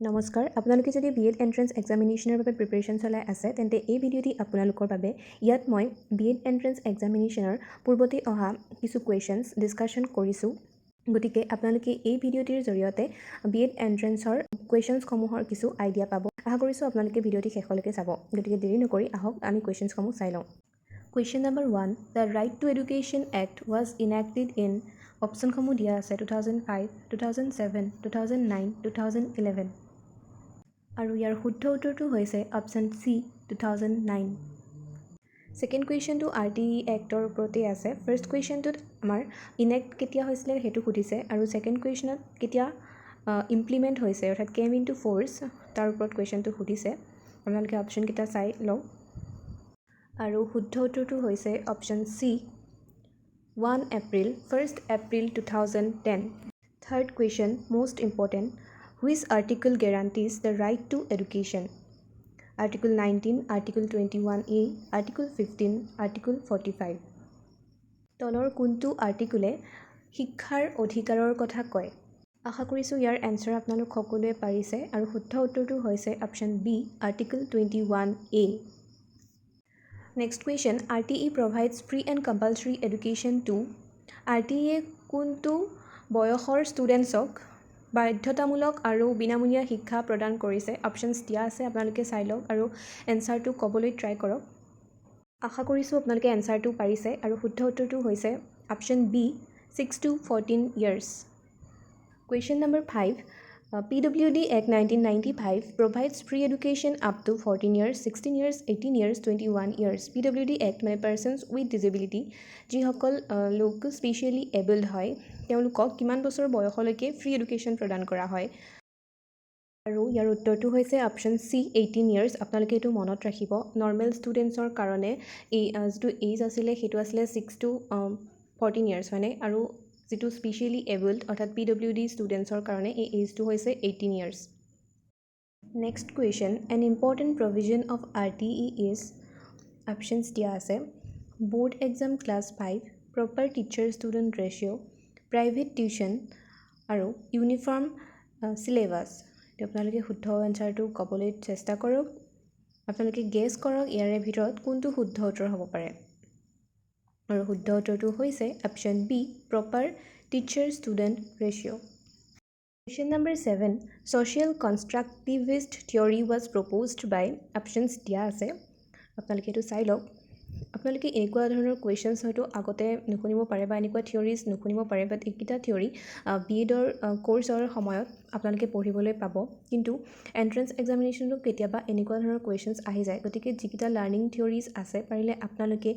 নমস্কাৰ আপোনালোকে যদি বিএড এন্ট্ৰেন্স এক্সামিনেশ্যনৰ বাবে প্ৰিপাৰেশ্যন চলাই আছে তেন্তে এই ভিডিঅ'টি আপোনালোকৰ বাবে ইয়াত মই বিএড এন্ট্ৰেন্স এক্সামিনেশ্যনৰ পূৰ্বতে অহা কিছু কুৱেশ্যনছ ডিছকাশ্যন কৰিছোঁ গতিকে আপোনালোকে এই ভিডিঅ'টিৰ জৰিয়তে বিএড এন্ট্ৰেন্সৰ কুৱেশ্যনছসমূহৰ কিছু আইডিয়া পাব আশা কৰিছোঁ আপোনালোকে ভিডিঅ'টি শেষলৈকে চাব গতিকে দেৰি নকৰি আহক আমি কুৱেশ্যনছসমূহ চাই লওঁ Question number 1 The Right to Education Act was enacted in অপশ্যনসমূহ দিয়া আছে 2005 2007 2009 2011 আৰু ইয়াৰ শুদ্ধ উত্তৰটো হৈছে অপশ্যন চি 2009 সেকেন্ড কুৱেশ্যনটো RTE এক্টৰ ওপৰতে আছে ফাৰ্ষ্ট কুৱেশ্যনটোত আমাৰ ইনেক্ট কেতিয়া হৈছিলে হেতু সুধিছে আৰু সেকেন্ড কুৱেশ্যনত কেতিয়া ইমপ্লিমেন্ট হৈছে অৰ্থাৎ কেম ইনটু ফ'ৰ্স তাৰ ওপৰত কুৱেশ্যনটো সুধিছে আপোনালোকে অপশ্যন কেইটা চাই লও আৰু শুদ্ধ উত্তৰটো হৈছে option C 1 April 1st April 2010 Third question most important which article guarantees the right to education Article 19 Article 21A Article 15 Article 45 তলৰ কোনটো আৰ্টিকলে শিক্ষাৰ অধিকাৰৰ কথা কয় আশা কৰিছো ইয়াৰ এনসাৰ আপোনালোক সকলোৱে পাৰিছে আৰু শুদ্ধ উত্তৰটো হৈছে option B Article 21A Next question RTE provides free and compulsory education to RTE কোনটো বয়সৰ ষ্টুডেন্টছক বাধ্যতামূলক আৰু বিনামূলীয়া শিক্ষা প্ৰদান কৰিছে অপশ্যনছ দিয়া আছে আপোনালোকে চাই লওক আৰু এনসাৰটো ক'বলৈ ট্ৰাই কৰক আশা কৰিছো আপোনালোকে এনসাৰটো পাৰিছে আৰু শুদ্ধ উত্তৰটো হৈছে option B 6 to 14 years Question number 5 PWD Act 1995 provides free education up to 14 years, 16 years, 18 years, 21 years. PWD Act মানে persons with disability যিসকল লোক স্পেশালি এবলড হয় তেওঁলোকক কিমান বছৰ বয়সলৈকে ফ্ৰী এডুকেশ্যন প্ৰদান কৰা হয় আৰু ইয়াৰ উত্তৰটো হৈছে অপশ্যন চি 18 years আপোনালোকে এটো মনত ৰাখিব নৰ্মেল ষ্টুডেন্টছৰ কাৰণে এই যেটো এজ আছিলে হেতু আছিলে 6 to 14 years মানে আৰু যেটো স্পেশালি এবলড অৰ্থাৎ PWD ষ্টুডেন্টছৰ কাৰণে এই এজটো হৈছে 18 years Next question an important provision of RTE is options দিয়া আছে board exam class 5 proper teacher student ratio private tuition আৰু uniform syllabus আপোনালোকে শুদ্ধ এনসাৰটো ক'বলৈ চেষ্টা কৰক আপোনালোকে গেছ কৰক ইয়াৰে ভিতৰত কোনটো শুদ্ধ উত্তৰ হ'ব পাৰে আৰু শুদ্ধ উত্তৰটো হৈছে option B proper teacher student ratio Question number 7 social constructivist theory was proposed by options দিয়া আছে আপোনালোকে এটো চাই লওক আপোনালোকে এনেকুৱা ধৰণৰ কোৱেশ্চনছ হয়তো আগতে নুশুনিব পাৰে বা এনেকুৱা থিওৰিজ নুশুনিব পাৰে বাট এইকিটা থিওৰি বিএডৰ কোৰ্ছৰ সময়ত আপোনালোকে পঢ়িবলৈ পাব কিন্তু এন্ট্ৰেন্স এক্সামিনেশ্যনটো কেতিয়াবা এনেকুৱা ধৰণৰ কোৱেশ্চনছ আহি যায় গতিকে যিকিটা লাৰ্নিং থিওৰিজ আছে পাৰিলে আপোনালোকে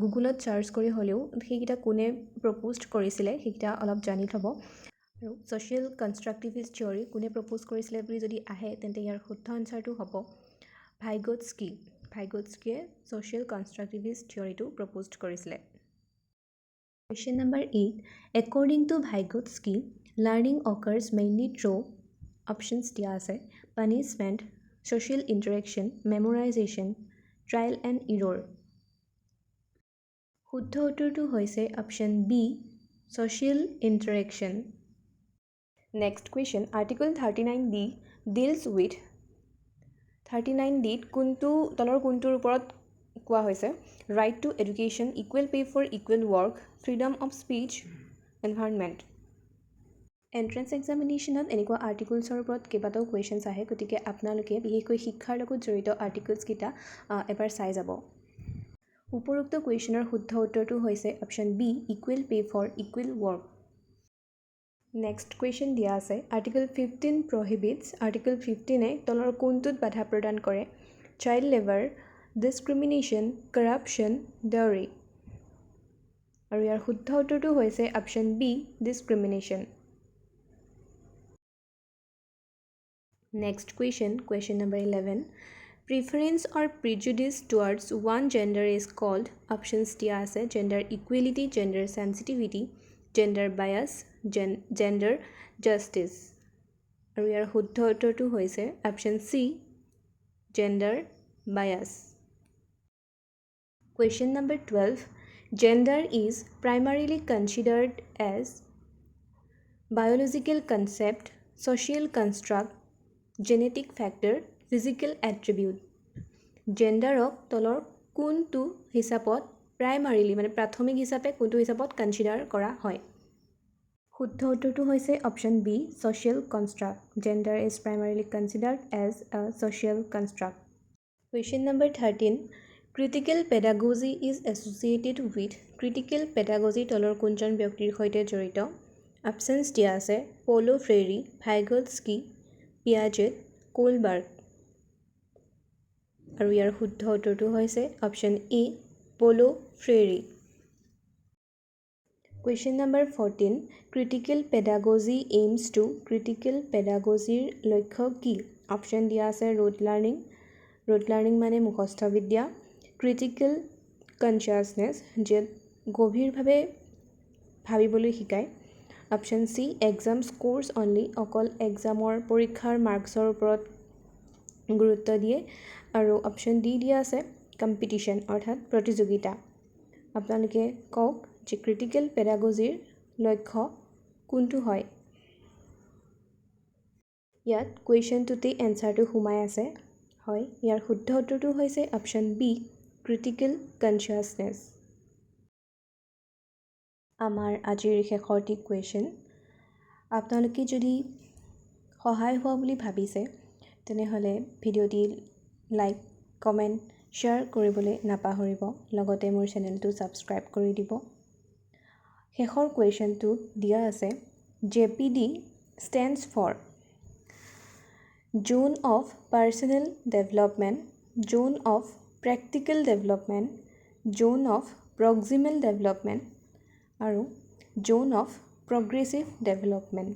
গুগলত সাৰ্চ কৰি হলেও সেইকিটা কোনে প্ৰপ'জড কৰিছিলে সেইকিটা অলপ জানি থব আৰু social constructivist theory কোনে প্ৰপ'জ কৰিছিলে বুলি যদি আহে তেন্তে ইয়াৰ শুদ্ধ আনসাৰটো হ'ব ভাইগোটস্কিয়ে social constructivist theory টো প্ৰপ'জড কৰিছিলে Question number 8 according to Vygotsky learning occurs mainly through options দিয়া আছে punishment social interaction memorization trial and error শুদ্ধ উত্তৰটো হৈছে option B social interaction Next question Article 39D deals with 39D কোনটো তলৰ কোনটোৰ ওপৰত কোৱা হৈছে right to education equal pay for equal work freedom of speech environment Entrance examinationত এনেকুৱা আৰ্টিকলছৰ ওপৰত কেইবাটাও কুৱেশ্চনছ আহে গতিকে আপোনালোকে বিশেষকৈ শিক্ষাৰ লগত জড়িত আৰ্টিকলছ কিটা এবাৰ চাই যাব উপৰোক্ত কুৱেশ্চনৰ শুদ্ধ উত্তৰটো হৈছে option B equal pay for equal work Next question দিয়া আছে Article 15 prohibits Article 15 এ তলৰ কোনটোত বাধা প্ৰদান কৰে child labor discrimination corruption dowry আৰু ইয়াৰ শুদ্ধ উত্তৰটো হৈছে option B discrimination Next question number 11 preference or prejudice towards one gender is called options দিয়া আছে gender equality gender sensitivity gender bias gender justice আৰু ইয়াৰ শুদ্ধ উত্তৰটো হৈছে option C gender bias Question number 12 gender is primarily considered as biological concept social construct genetic factor physical attribute জেণ্ডাৰক তলৰ কোনটো হিচাপত প্ৰাইমাৰীলি মানে প্ৰাথমিক হিচাপে কোনটো হিচাপত কনচিডাৰ কৰা হয় শুদ্ধ উত্তৰটো হৈছে option B social construct gender is primarily considered as a social construct question number 13 critical pedagogy is associated with critical pedagogy তলৰ কোনজন ব্যক্তিৰ সৈতে জড়িত অপশ্যনছ দিয়া আছে Paulo Freire Vygotsky Piaget Kohlberg আৰু ইয়াৰ শুদ্ধ উত্তৰটো হৈছে option E Paulo Freire question number 14 critical pedagogy aims to critical পেডাগজিৰ লক্ষ্য কি অপশ্যন দিয়া আছে ৰোড লাৰ্ণিং মানে মুখস্থ বিদ্যা ক্ৰিটিকেল কনচিয়াছনেছ য'ত গভীৰভাৱে ভাবিবলৈ শিকায় অপশ্যন চি এক্সাম স্ক'ৰ্ছ অনলি অকল এক্সামৰ পৰীক্ষাৰ মাৰ্কছৰ ওপৰত গুৰুত্ব দিয়ে আৰু অপশ্যন ডি দিয়া আছে কম্পিটিশ্যন অৰ্থাৎ প্ৰতিযোগিতা আপোনালোকে কওক যে ক্ৰিটিকেল পেডাগজিৰ লক্ষ্য কোনটো হয় ইয়াত কুৱেশ্যনটোতেই এনচাৰটো সোমাই আছে হয় ইয়াৰ শুদ্ধ উত্তৰটো হৈছে অপশ্যন বি ক্ৰিটিকেল কনচিয়াছনেছ আমাৰ আজিৰ শেষৰটি কুৱেশ্যন আপোনালোকে যদি সহায় হোৱা বুলি ভাবিছে তেনেহ'লে ভিডিঅ'টি লাইক কমেণ্ট শ্বেয়াৰ কৰিবলৈ নাপাহৰিব লগতে মোৰ চেনেলটো ছাবস্ক্ৰাইব কৰি দিব শেষৰ কুৱেশ্যনটোত দিয়া আছে JPD stands for Zone of Personal Development, Zone of Practical Development, Zone of Proximal Development আৰু Zone of Progressive Development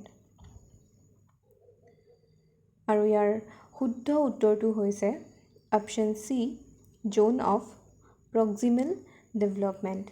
আৰু ইয়াৰ শুদ্ধ উত্তৰটো হৈছে option C Zone of Proximal Development